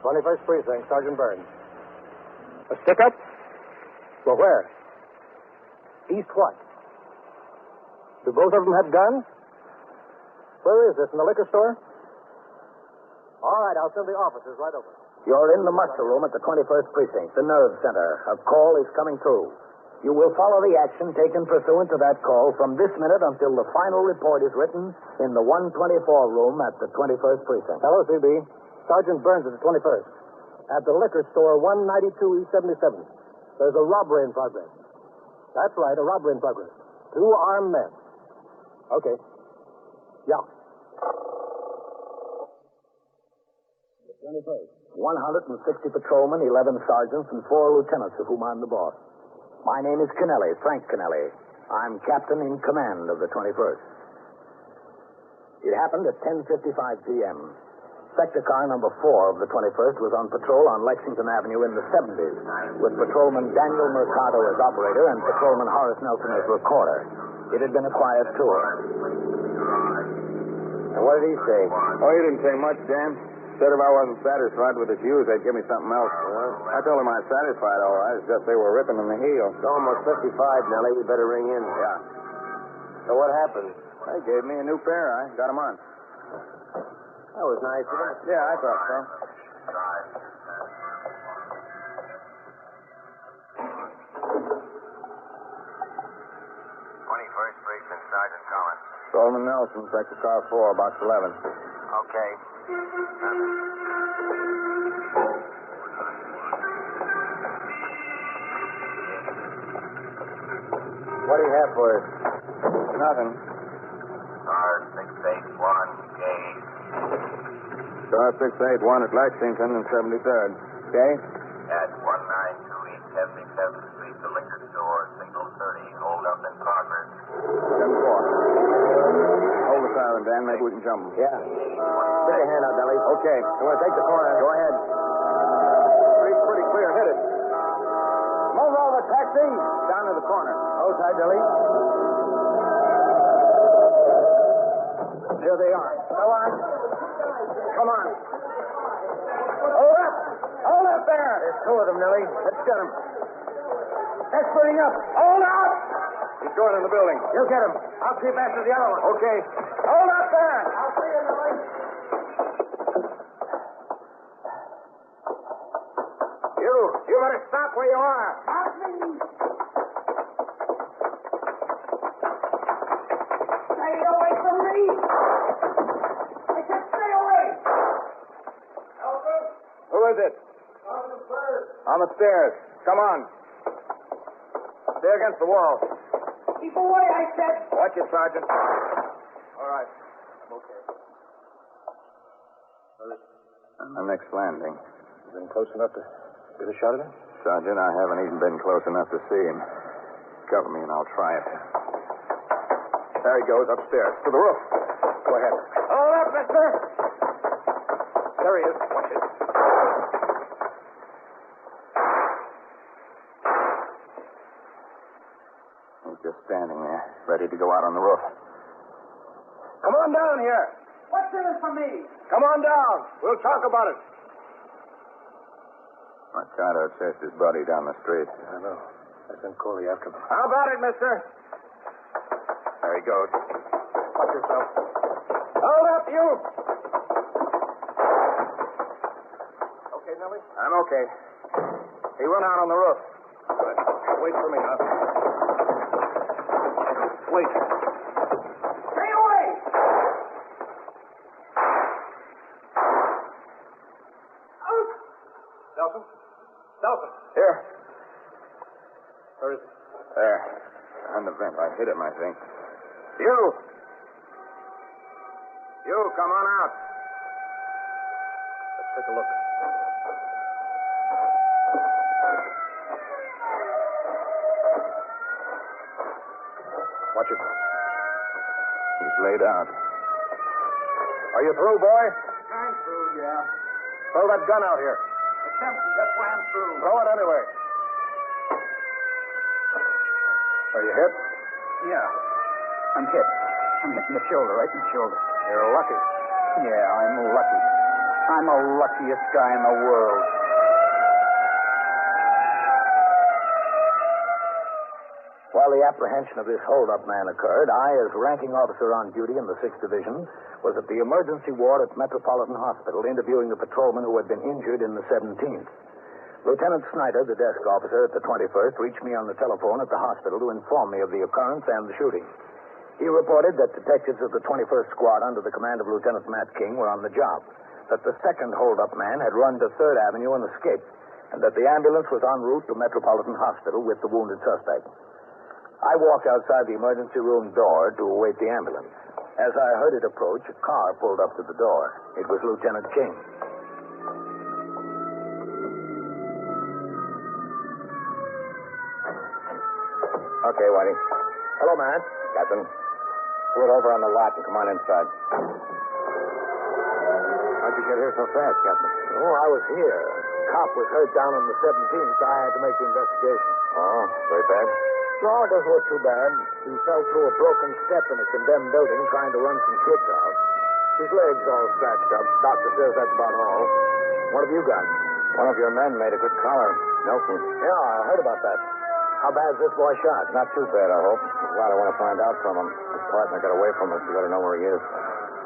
21st Precinct, Sergeant Burns. A stick-up? Well, where? East what? Do both of them have guns? Where is this, in the liquor store? All right, I'll send the officers right over. You're in the muster room at the 21st Precinct, the nerve center. A call is coming through. You will follow the action taken pursuant to that call from this minute until the final report is written in the 124 room at the 21st Precinct. Hello, CB. Sergeant Burns at the 21st. At the liquor store, 192 East 77th. There's a robbery in progress. That's right, a robbery in progress. 2 armed men. Okay. Yeah. 21st. 160 patrolmen, 11 sergeants, and 4 lieutenants, of whom I'm the boss. My name is Kennelly, Frank Kennelly. I'm captain in command of the 21st. It happened at 10:55 p.m. Sector car number 4 of the 21st was on patrol on Lexington Avenue in the 70s, with patrolman Daniel Mercado as operator and patrolman Horace Nelson as recorder. It had been a quiet tour. And what did he say? Oh, he didn't say much, Dan. Said if I wasn't satisfied with his views, they'd give me something else. I told him I was satisfied, all right. It's just they were ripping in the heel. It's almost 55, Nellie. We better ring in. Yeah. So what happened? They gave me a new pair. I got them on. That was nice of them. Yeah, I thought so. Precinct, Sergeant Collins. Solomon Nelson, Sector Car 4, Box 11. Okay. What do you have for us? Nothing. Car 681, gauge. Car 681 at Lexington and 73rd. Okay? At 192 East 77th Street, the liquor store, signal 30. Hold up in progress. 10-4. Hold the siren, Dan. Maybe we can jump them. Yeah. Stick your hand out, Nellie. Okay. You want to take the corner? Go ahead. Street's pretty clear. Hit it. Move over, taxi. Down to the corner. Hold tight, Nellie. There they are. Go on. Come on. Hold up. Hold up there. There's 2 of them, Nellie. Let's get him. They're splitting up. Hold up. He's going in the building. You get him. I'll keep after the other one. Okay. Hold up there. I'll see you, Nellie. You better stop where you are. Not me. Stay away from me. I said stay away. Albert. Who is it? On the first. On the stairs. Come on. Stay against the wall. Keep away, I said. Watch it, Sergeant. All right. I'm okay. The next landing. Been close enough to get a shot at him? Sergeant, I haven't even been close enough to see him. Cover me and I'll try it. There he goes, upstairs. To the roof. Go ahead. Hold up, mister. There he is. Watch it. He's just standing there, ready to go out on the roof. Come on down here. What's in it for me? Come on down. We'll talk about it. Mercado chased his buddy down the street. I know. I sent Corley after him. How about it, mister? There he goes. Watch yourself. Hold up, you. Okay, Nellie? I'm okay. He went out on the roof. Good. Wait for me, huh? Wait. Stay away. Nelson? Nelson! Here. Where is he? There. On the vent. I hit him, I think. You! You, come on out. Let's take a look. Watch it. He's laid out. Are you through, boy? I'm through, yeah. Throw that gun out here. It's empty. That's why I'm through. Throw it anyway. Are you hit? Yeah. I'm hit. I'm hit in the shoulder, right in the shoulder. You're lucky. Yeah, I'm lucky. I'm the luckiest guy in the world. While the apprehension of this hold-up man occurred, I, as ranking officer on duty in the 6th Division, was at the emergency ward at Metropolitan Hospital interviewing the patrolman who had been injured in the 17th. Lieutenant Snyder, the desk officer at the 21st, reached me on the telephone at the hospital to inform me of the occurrence and the shooting. He reported that detectives of the 21st Squad under the command of Lieutenant Matt King were on the job, that the second hold-up man had run to 3rd Avenue and escaped, and that the ambulance was en route to Metropolitan Hospital with the wounded suspect. I walked outside the emergency room door to await the ambulance. As I heard it approach, a car pulled up to the door. It was Lieutenant King. Okay, Whitey. Hello, Matt. Captain. Pull it over on the lot and come on inside. How'd you get here so fast, Captain? Oh, I was here. A cop was hurt down on the 17th, so I had to make the investigation. Oh, very bad? No, it doesn't look too bad. He fell through a broken step in a condemned building trying to run some kids out. His leg's all scratched up. Doctor says that's about all. What have you got? One of your men made a good collar. Nelson. Yeah, I heard about that. How bad's this boy shot? Not too bad, I hope. There's a lot I want to find out from him. His partner got away from us. We got to know where he is.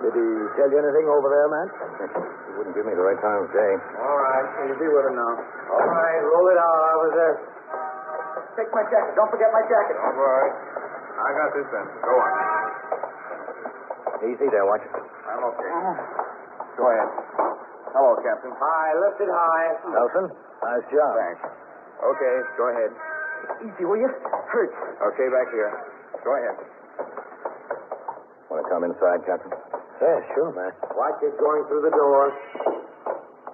Did he tell you anything over there, Matt? He wouldn't give me the right time of day. All right, so you'll be with him now. All right, roll it out, officer. Take my jacket. Don't forget my jacket. All right. I got this then. Go on. Easy there, watch. I'm okay. Go ahead. Hello, Captain. High, lift it high. Nelson, nice job. Thanks. Okay, go ahead. Easy, will you? Hurts. Okay, back here. Go ahead. Want to come inside, Captain? Yeah, sure, Matt. Watch it going through the door.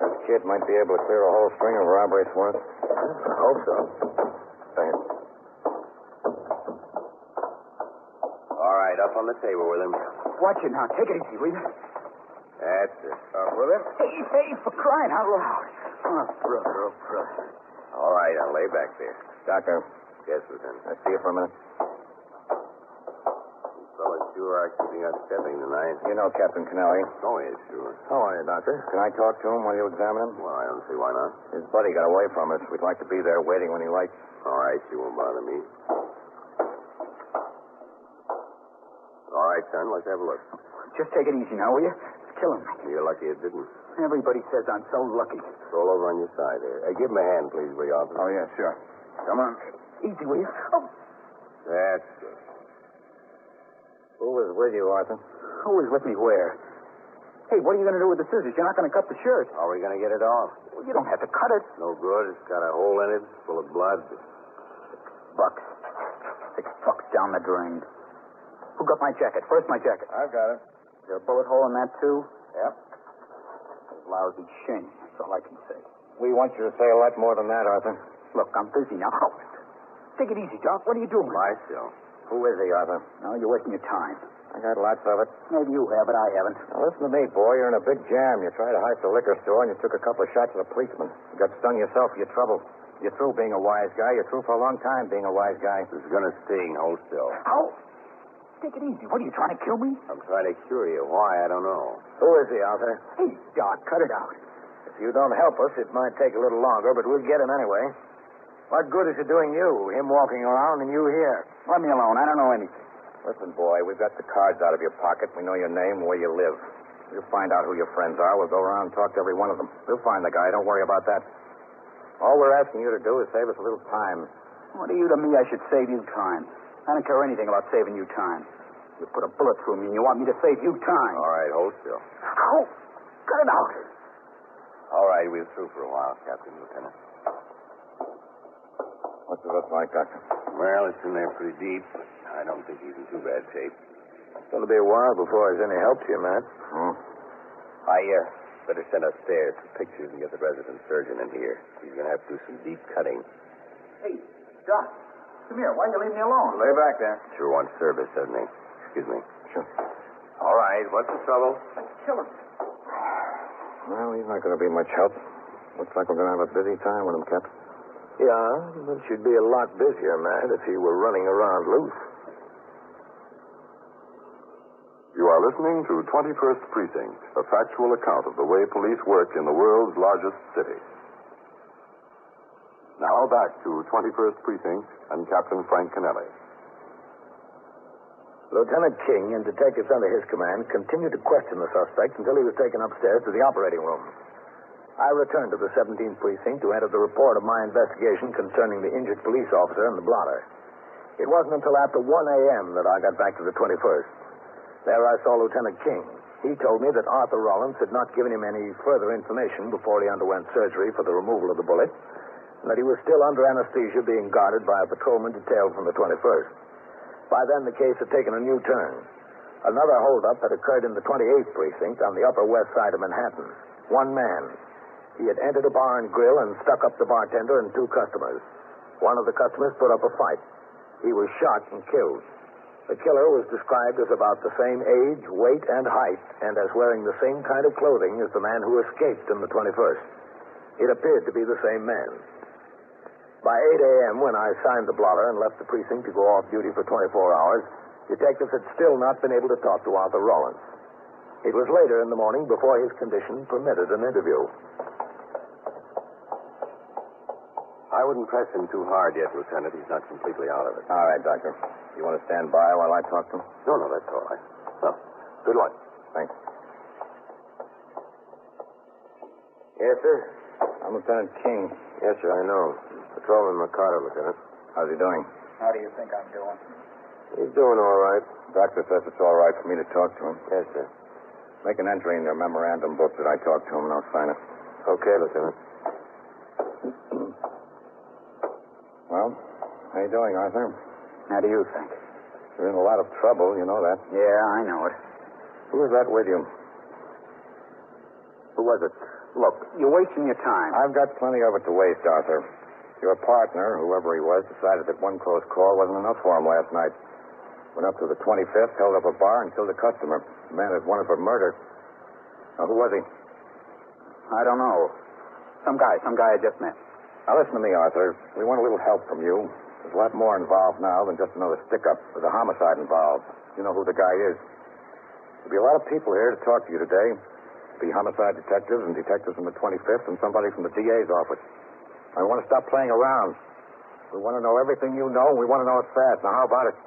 This kid might be able to clear a whole string of robberies for us. I hope so. Go ahead. All right, up on the table with him. Watch it now. Take it easy, will you? That's it. Up with him? Hey, for crying out loud. Oh, brother, oh, brother. All right, I'll lay back there. Doctor, Yes, Lieutenant. I see you for a minute. You fellas sure are keeping up stepping tonight. You know Captain Kennelly. Oh, yes, sure. How are you, Doctor? Can I talk to him while you examine him? Well, I don't see why not. His buddy got away from us. We'd like to be there waiting when he likes. All right, you won't bother me. All right, son, let's have a look. Just take it easy now, will you? It's killing me. You're lucky it didn't. Everybody says I'm so lucky. Roll over on your side there. Give him a hand, please, will you, officer? Oh, yeah, sure. Come on. Easy, will you? Oh, That's good. Who was with you, Arthur? who was with me where? Hey, what are you going to do with the scissors? You're not going to cut the shirt. How are we going to get it off? Well, you don't have to cut it. No good. It's got a hole in it full of blood. $6. $6 down the drain. Who got my jacket? First, my jacket. I've got it. Is there a bullet hole in that, too? Yep. Lousy shame. That's all I can say. We want you to say a lot more than that, Arthur. Look, I'm busy now. Oh, take it easy, Doc. What are you doing? Lie still. Who is he, Arthur? No, you're wasting your time. I got lots of it. Maybe you have, but I haven't. Now, listen to me, boy. You're in a big jam. You tried to hike the liquor store, and you took a couple of shots at a policeman. You got stung yourself for your trouble. You're through being a wise guy. You're through for a long time being a wise guy. This is going to sting. Hold still. How? Take it easy. What, are you trying to kill me? I'm trying to cure you. Why? I don't know. Who is he, Arthur? Hey, Doc, cut it out. If you don't help us, it might take a little longer, but we'll get him anyway. What good is it doing you, him walking around and you here? Let me alone. I don't know anything. Listen, boy, we've got the cards out of your pocket. We know your name and where you live. We'll find out who your friends are. We'll go around and talk to every one of them. We'll find the guy. Don't worry about that. All we're asking you to do is save us a little time. What are you to me? I should save you time. I don't care anything about saving you time. You put a bullet through me and you want me to save you time. All right, hold still. How? Cut it out. All right, we're through for a while, Captain Lieutenant. What's it look like, Doctor? Well, it's in there pretty deep, but I don't think he's in too bad shape. It's going to be a while before there's any help to you, Matt. I better send upstairs some pictures and get the resident surgeon in here. He's going to have to do some deep cutting. Hey, Doc, come here. Why are you leaving me alone? Lay back there. Sure wants service, doesn't he? Excuse me. Sure. All right, what's the trouble? Kill him. Well, he's not going to be much help. Looks like we're going to have a busy time with him, Captain. Yeah, but you'd be a lot busier, Matt, if he were running around loose. You are You're listening to 21st Precinct, a factual account of the way police work in the world's largest city. Now back to 21st Precinct and Captain Frank Kennelly. Lieutenant King and detectives under his command continued to question the suspect until he was taken upstairs to the operating room. I returned to the 17th Precinct to enter the report of my investigation concerning the injured police officer and the blotter. It wasn't until after 1 a.m. that I got back to the 21st. There I saw Lieutenant King. He told me that Arthur Rollins had not given him any further information before he underwent surgery for the removal of the bullet, and that he was still under anesthesia being guarded by a patrolman detailed from the 21st. By then, the case had taken a new turn. Another holdup had occurred in the 28th Precinct on the Upper West Side of Manhattan. One man. He had entered a bar and grill and stuck up the bartender and two customers. One of the customers put up a fight. He was shot and killed. The killer was described as about the same age, weight, and height, and as wearing the same kind of clothing as the man who escaped in the 21st. It appeared to be the same man. By 8 a.m., when I signed the blotter and left the precinct to go off duty for 24 hours, detectives had still not been able to talk to Arthur Rollins. It was later in the morning before his condition permitted an interview. I wouldn't press him too hard yet, Lieutenant. He's not completely out of it. All right, Doctor. You want to stand by while I talk to him? No, that's all right. Well, good luck. Thanks. Yes, sir? I'm Lieutenant King. Yes, sir, I know. Patrolman Mercado, Lieutenant. How's he doing? How do you think I'm doing? He's doing all right. Doctor says it's all right for me to talk to him. Yes, sir. Make an entry in your memorandum book that I talked to him, and I'll sign it. Okay, Lieutenant. Well, how you doing, Arthur? How do you think? You're in a lot of trouble, you know that. Yeah, I know it. Who was that with you? Who was it? Look, you're wasting your time. I've got plenty of it to waste, Arthur. Your partner, whoever he was, decided that one close call wasn't enough for him last night. Went up to the 25th, held up a bar, and killed a customer. The man had wanted for murder. Now, who was he? I don't know. Some guy I just met. Now, listen to me, Arthur. We want a little help from you. There's a lot more involved now than just another stick-up. There's a homicide involved. You know who the guy is. There'll be a lot of people here to talk to you today. There'll be homicide detectives and detectives from the 25th and somebody from the DA's office. I want to stop playing around. We want to know everything you know, and we want to know it fast. Now, how about it?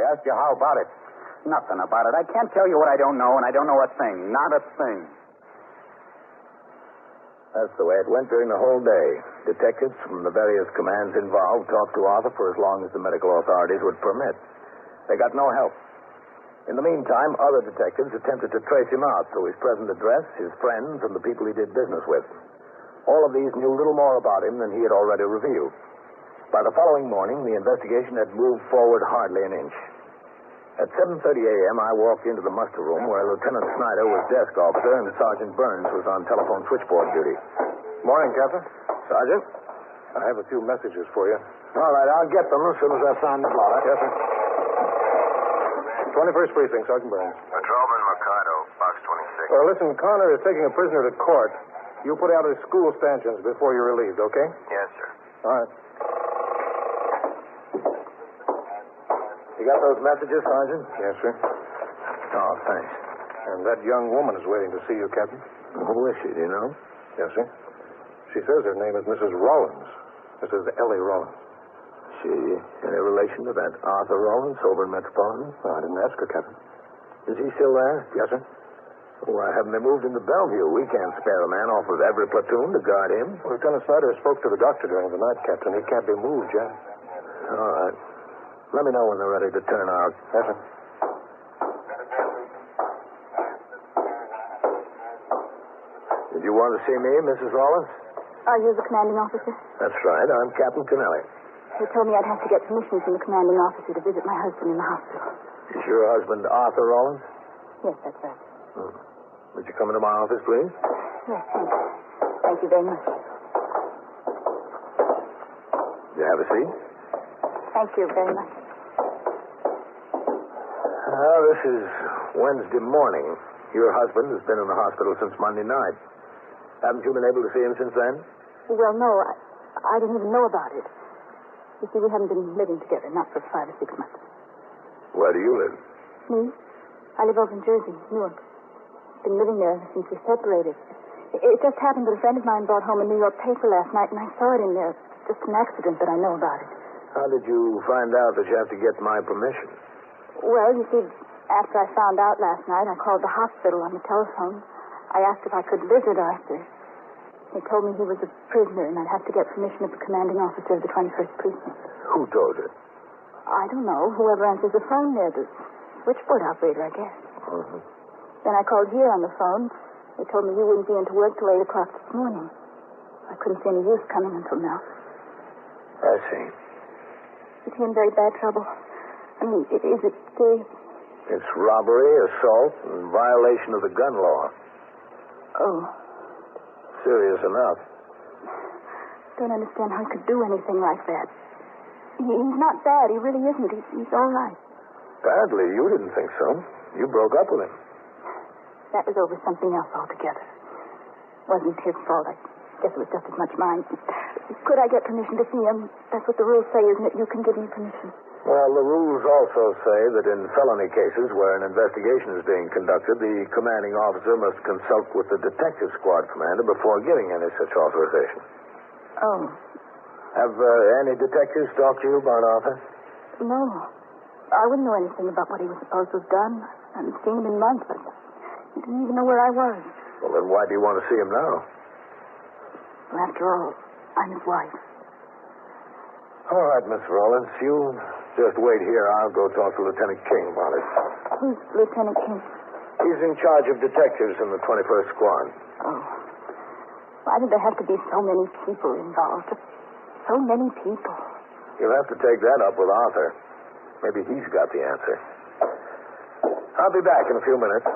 I asked you, how about it? Nothing about it. I can't tell you what I don't know, and I don't know a thing. Not a thing. That's the way it went during the whole day. Detectives from the various commands involved talked to Arthur for as long as the medical authorities would permit. They got no help. In the meantime, other detectives attempted to trace him out through his present address, his friends, and the people he did business with. All of these knew little more about him than he had already revealed. By the following morning, the investigation had moved forward hardly an inch. At 7:30 a.m., I walked into the muster room where Lieutenant Snyder was desk officer and Sergeant Burns was on telephone switchboard duty. Morning, Captain. Sergeant? I have a few messages for you. All right, I'll get them as soon as I sign the blotter. Yes, sir. 21st Precinct, Sergeant Burns. Patrolman Mercado, box 26. Listen, Connor is taking a prisoner to court. You put out his school stanchions before you're relieved, okay? Yes, sir. All right. You got those messages, Sergeant? Yes, sir. Oh, thanks. And that young woman is waiting to see you, Captain. Who is she, do you know? Yes, sir. She says her name is Mrs. Rollins. Mrs. Ellie Rollins. She any relation to that Arthur Rollins over in Metropolitan? I didn't ask her, Captain. Is he still there? Yes, sir. Why haven't they moved into Bellevue? We can't spare a man off of every platoon to guard him. Lieutenant Snyder spoke to the doctor during the night, Captain. He can't be moved yet. All right. Let me know when they're ready to turn out. Yes, sir. Did you want to see me, Mrs. Rollins? Are you the commanding officer? That's right. I'm Captain Kennelly. They told me I'd have to get permission from the commanding officer to visit my husband in the hospital. Is your husband Arthur Rollins? Yes, that's right. Would you come into my office, please? Yes, thank you. Thank you very much. You have a seat? Thank you very much. This is Wednesday morning. Your husband has been in the hospital since Monday night. Haven't you been able to see him since then? Well, no, I didn't even know about it. You see, we haven't been living together, not for 5 or 6 months. Where do you live? Me? I live over in Jersey, Newark. Been living there ever since we separated. It just happened that a friend of mine brought home a New York paper last night, and I saw it in there. Just an accident, but I know about it. How did you find out that you have to get my permission? Well, you see, after I found out last night, I called the hospital on the telephone. I asked if I could visit Arthur. They told me he was a prisoner, and I'd have to get permission of the commanding officer of the 21st Precinct. Who told you? I don't know. Whoever answers the phone there, the switchboard operator, I guess. Mm-hmm. Then I called here on the phone. They told me you wouldn't be into work till 8 o'clock this morning. I couldn't see any use coming until now. I see. Is he in very bad trouble? I mean, is it serious? It's robbery, assault, and violation of the gun law. Oh. Serious enough. Don't understand how he could do anything like that. He's not bad. He really isn't. He's all right. Badly? You didn't think so. You broke up with him. That was over something else altogether. Wasn't his fault. I guess it was just as much mine. Could I get permission to see him? That's what the rules say, isn't it? You can give me permission. Well, the rules also say that in felony cases where an investigation is being conducted, the commanding officer must consult with the detective squad commander before giving any such authorization. Oh. Have any detectives talked to you about Arthur? No. I wouldn't know anything about what he was supposed to have done. I haven't seen him in months, but I didn't even know where I was. Well, then why do you want to see him now? Well, after all, I'm his wife. All right, Miss Rollins. You just wait here. I'll go talk to Lieutenant King about it. Who's Lieutenant King? He's in charge of detectives in the 21st Squad. Oh. Why did there have to be so many people involved? Just so many people. You'll have to take that up with Arthur. Maybe he's got the answer. I'll be back in a few minutes.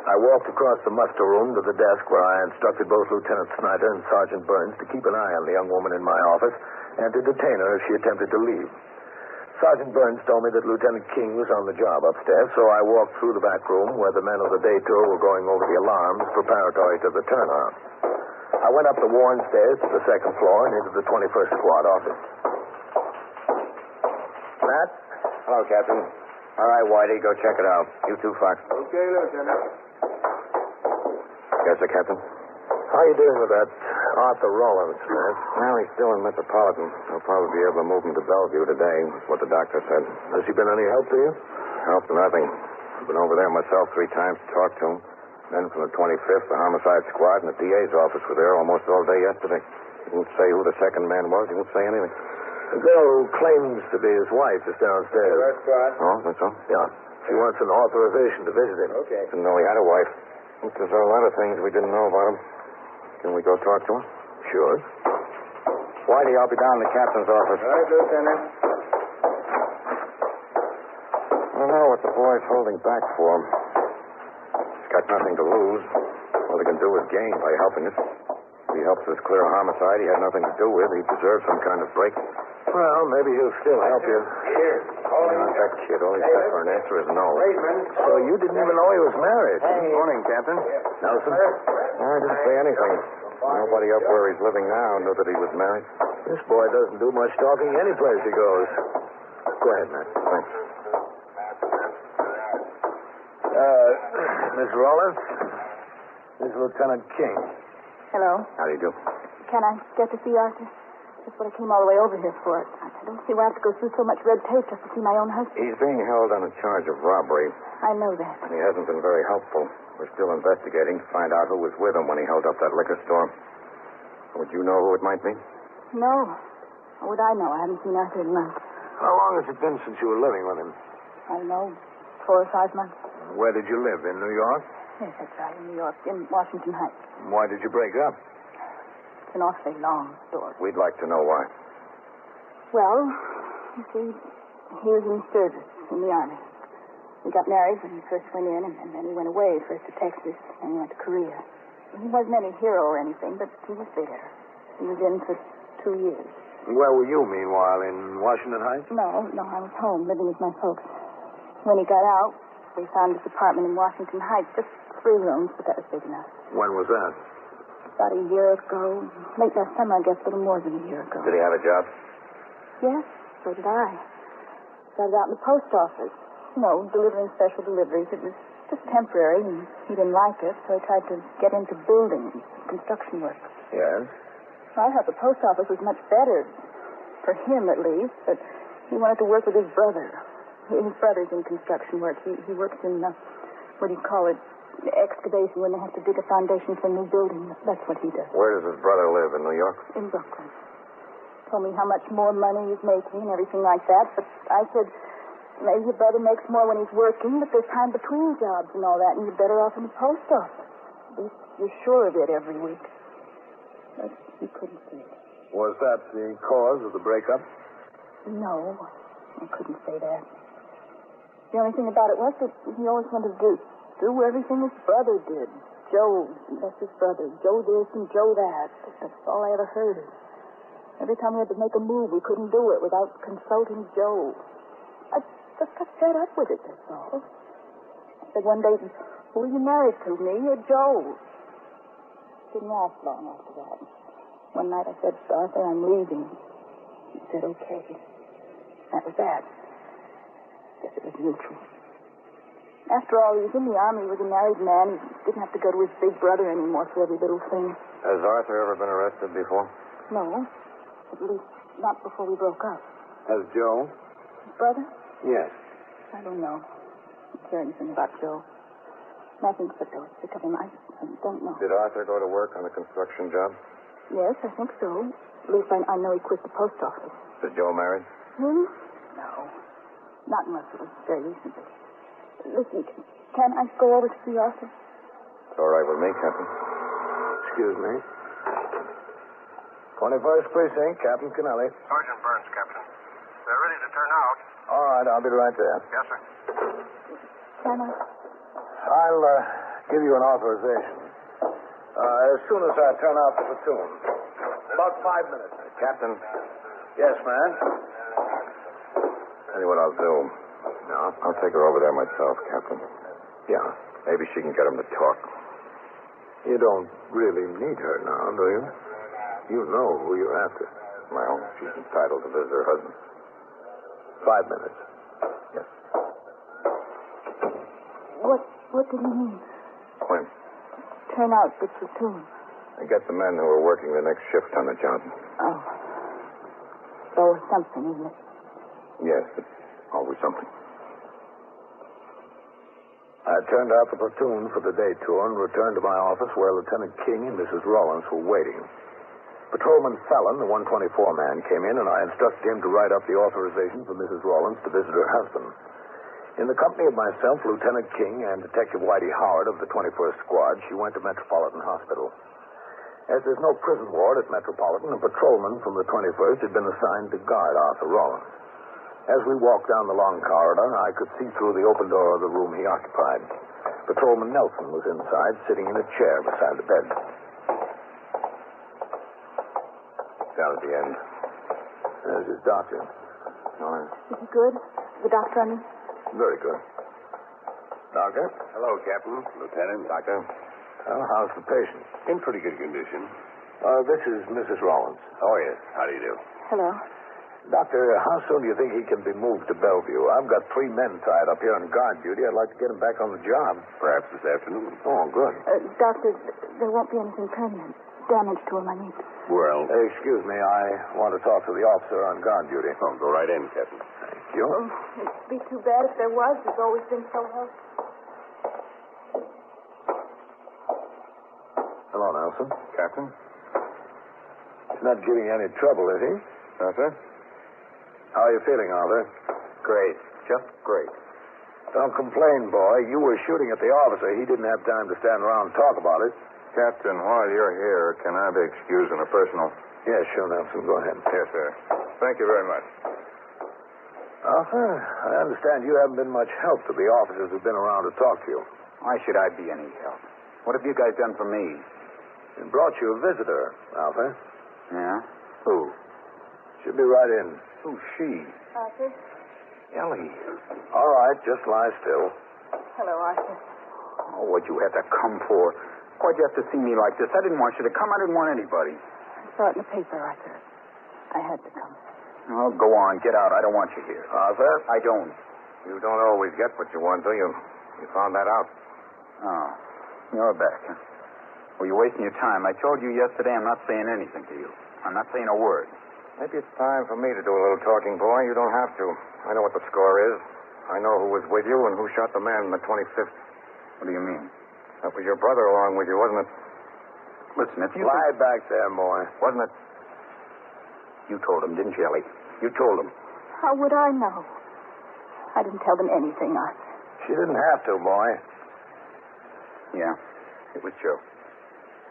I walked across the muster room to the desk where I instructed both Lieutenant Snyder and Sergeant Burns to keep an eye on the young woman in my office and to detain her if she attempted to leave. Sergeant Burns told me that Lieutenant King was on the job upstairs, so I walked through the back room where the men of the day tour were going over the alarms preparatory to the turnaround. I went up the worn stairs to the second floor and into the 21st Squad office. Matt? Hello, Captain. All right, Whitey, go check it out. You too, Fox. Okay, Lieutenant. Yes, sir, Captain. How are you doing with that Arthur Rollins, Smith? Well, he's still in Metropolitan. They'll probably be able to move him to Bellevue today. That's what the doctor said. Has he been any help to you? Help to nothing. I've been over there myself 3 times to talk to him. Men from the 25th, the homicide squad, and the DA's office were there almost all day yesterday. He didn't say who the second man was. He didn't say anything. The girl who claims to be his wife is downstairs. Oh, that's all? Yeah. She wants an authorization to visit him. Okay. Didn't know he had a wife. There's a lot of things we didn't know about him. Can we go talk to him? Sure. Whitey, I'll be down in the captain's office. All right, Lieutenant. I don't know what the boy's holding back for. He's got nothing to lose. All he can do is gain by helping us. If he helps us clear a homicide he had nothing to do with, he deserves some kind of break. Well, maybe he'll still help you. Here. Not that kid. All he's got for an answer is no. So you didn't even know he was married? Good morning, Captain. Nelson? I didn't say anything. Nobody up where he's living now knew that he was married. This boy doesn't do much talking any place he goes. Go ahead, Matt. Thanks. Miss Rollins? This is Lieutenant King. Hello. How do you do? Can I get to see Arthur? That's what I came all the way over here for. I don't see why I have to go through so much red tape just to see my own husband. He's being held on a charge of robbery. I know that. He hasn't been very helpful. We're still investigating to find out who was with him when he held up that liquor store. Would you know who it might be? No. How would I know? I haven't seen Arthur in months. How long has it been since you were living with him? I don't know, 4 or 5 months. Where did you live? In New York? Yes, that's right, in New York, in Washington Heights. Why did you break up? It's an awfully long story. We'd like to know why. Well, you see, he was in service in the Army. We got married when he first went in, and then he went away, first to Texas, and he went to Korea. He wasn't any hero or anything, but he was there. He was in for 2 years. Where were you, meanwhile, in Washington Heights? No, I was home, living with my folks. When he got out, we found his apartment in Washington Heights, just 3 rooms, but that was big enough. When was that? about a year ago. Late last summer, I guess, a little more than a year ago. Did he have a job? Yes, so did I. Started out in the post office. Delivering special deliveries. It was just temporary, and he didn't like it, so he tried to get into building, construction work. Yes? Well, I thought the post office was much better, for him at least, but he wanted to work with his brother. His brother's in construction work. He works in, what do you call it, excavation, when they have to dig a foundation for a new building. That's what he does. Where does his brother live, in New York? In Brooklyn. Told me how much more money he's making and everything like that, but I said, maybe your brother makes more when he's working, but there's time between jobs and all that, and you're better off in the post office. At least you're sure of it every week. But he couldn't say it. Was that the cause of the breakup? No, I couldn't say that. The only thing about it was that he always wanted to do everything his brother did. Joe, that's his brother. Joe this and Joe that. That's all I ever heard. Every time we had to make a move, we couldn't do it without consulting Joe. I just got fed up with it, that's all. I said one day, who are you married to, me or Joe? Didn't last long after that. One night I said, Arthur, I'm leaving. He said, okay. That was that. Guess it was mutual. After all, he was in the Army. He was a married man. He didn't have to go to his big brother anymore for every little thing. Has Arthur ever been arrested before? No. At least, not before we broke up. Has Joe? His brother? Yes. I don't know. I don't care anything about Joe. Nothing but those sick of him. I don't know. Did Arthur go to work on a construction job? Yes, I think so. At least I know he quit the post office. Is Joe married? Hmm? No. Not unless it was very recently. Listen, can I go over to see Arthur? It's all right with me, Captain. Excuse me. 21st Precinct, Captain Kennelly. Sergeant Burns, Captain. They're ready to turn out. All right, I'll be right there. Yes, sir. Can I? I'll give you an authorization. As soon as I turn out the platoon. About 5 minutes. Captain, Yes, man. tell you what I'll do. No, I'll take her over there myself, Captain. Yeah. Maybe she can get him to talk. You don't really need her now, do you? You know who you're after. Well, she's entitled to visit her husband. 5 minutes. Yes. What did he mean? When? Turn out the platoon. I get the men who are working the next shift on the job. Oh. So something, isn't it? Yes, it's always something. I turned out the platoon for the day tour and returned to my office where Lieutenant King and Mrs. Rollins were waiting. Patrolman Fallon, the 124 man, came in, and I instructed him to write up the authorization for Mrs. Rollins to visit her husband. In the company of myself, Lieutenant King, and Detective Whitey Howard of the 21st Squad, she went to Metropolitan Hospital. As there's no prison ward at Metropolitan, a patrolman from the 21st had been assigned to guard Arthur Rollins. As we walked down the long corridor, I could see through the open door of the room he occupied. Patrolman Nelson was inside, sitting in a chair beside the bed. Down at the end. There's his doctor. All right. Is he good? The doctor, I mean? Very good. Doctor? Hello, Captain, Lieutenant. Doctor? Well, how's the patient? In pretty good condition. This is Mrs. Rollins. Oh, yes. How do you do? Hello. Doctor, how soon do you think he can be moved to Bellevue? I've got 3 men tied up here on guard duty. I'd like to get him back on the job. Perhaps this afternoon. Oh, good. Doctor, there won't be anything permanent. Damage to him, I mean. Well, Excuse me, I want to talk to the officer on guard duty. oh, go right in, Captain. Thank you. It'd be too bad if there was. He's always been so helpful. Hello, Nelson. Captain? He's not giving you any trouble, is he? No, sir? How are you feeling, Arthur? Great. Just great. Don't complain, boy. You were shooting at the officer. He didn't have time to stand around and talk about it. Captain, while you're here, can I be excused on a personal? Yes, sure, Nelson. Go ahead. Yes, sir. Thank you very much. Arthur, I understand you haven't been much help to the officers who've been around to talk to you. Why should I be any help? What have you guys done for me? And brought you a visitor, Arthur. Yeah? Who? She'll be right in. Who's she? Arthur? Ellie. All right, just lie still. Hello, Arthur. Oh, what you had to come for. Why'd you have to see me like this? I didn't want you to come. I didn't want anybody. I saw it in the paper, Arthur. I had to come. Oh, go on. Get out. I don't want you here. Arthur? I don't. You don't always get what you want, do you? You found that out. Oh, you're back, huh? Well, you're wasting your time. I told you yesterday I'm not saying anything to you. I'm not saying a word. Maybe it's time for me to do a little talking, boy. You don't have to. I know what the score is. I know who was with you and who shot the man in the 25th. What do you mean? That was your brother along with you, wasn't it? Listen, if you... Lie back there, boy. Wasn't it? You told him, didn't you, Ellie? You told him. How would I know? I didn't tell them anything, Arthur. She didn't have to, boy. Yeah, it was Joe.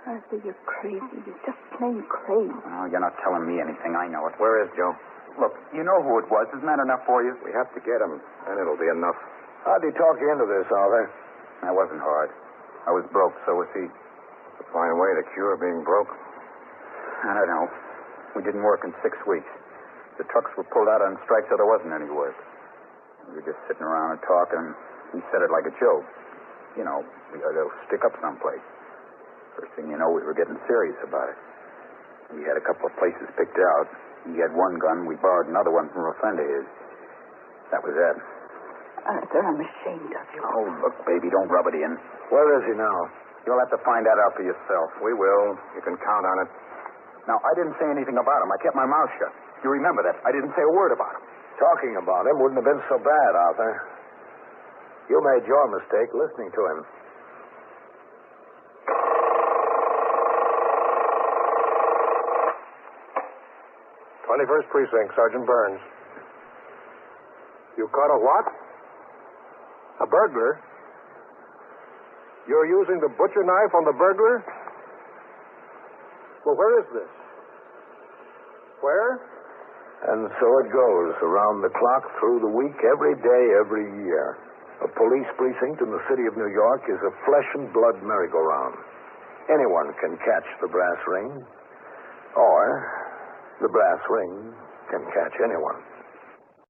Arthur, you're crazy. You're just plain crazy. Oh, you're not telling me anything. I know it. Where is Joe? Look, you know who it was. Isn't that enough for you? We have to get him, and it'll be enough. How'd he talk you into this, Arthur? That wasn't hard. I was broke, so was he. A fine way to cure being broke. I don't know. We didn't work in 6 weeks. The trucks were pulled out on strike, so there wasn't any work. We were just sitting around and talking. He said it like a joke. You know, we ought to stick up someplace. First thing you know, we were getting serious about it. We had a couple of places picked out. He had one gun. We borrowed another one from a friend of his. That was it. Arthur, I'm ashamed of you. Oh, look, baby, don't rub it in. Where is he now? You'll have to find that out for yourself. We will. You can count on it. Now, I didn't say anything about him. I kept my mouth shut. You remember that. I didn't say a word about him. Talking about him wouldn't have been so bad, Arthur. You made your mistake listening to him. "21st Precinct, Sergeant Burns. You caught a what? A burglar? You're using the butcher knife on the burglar? Well, where is this? Where?" And so it goes, around the clock, through the week, every day, every year. A police precinct in the city of New York is a flesh and blood merry-go-round. Anyone can catch the brass ring, or the brass ring can catch anyone.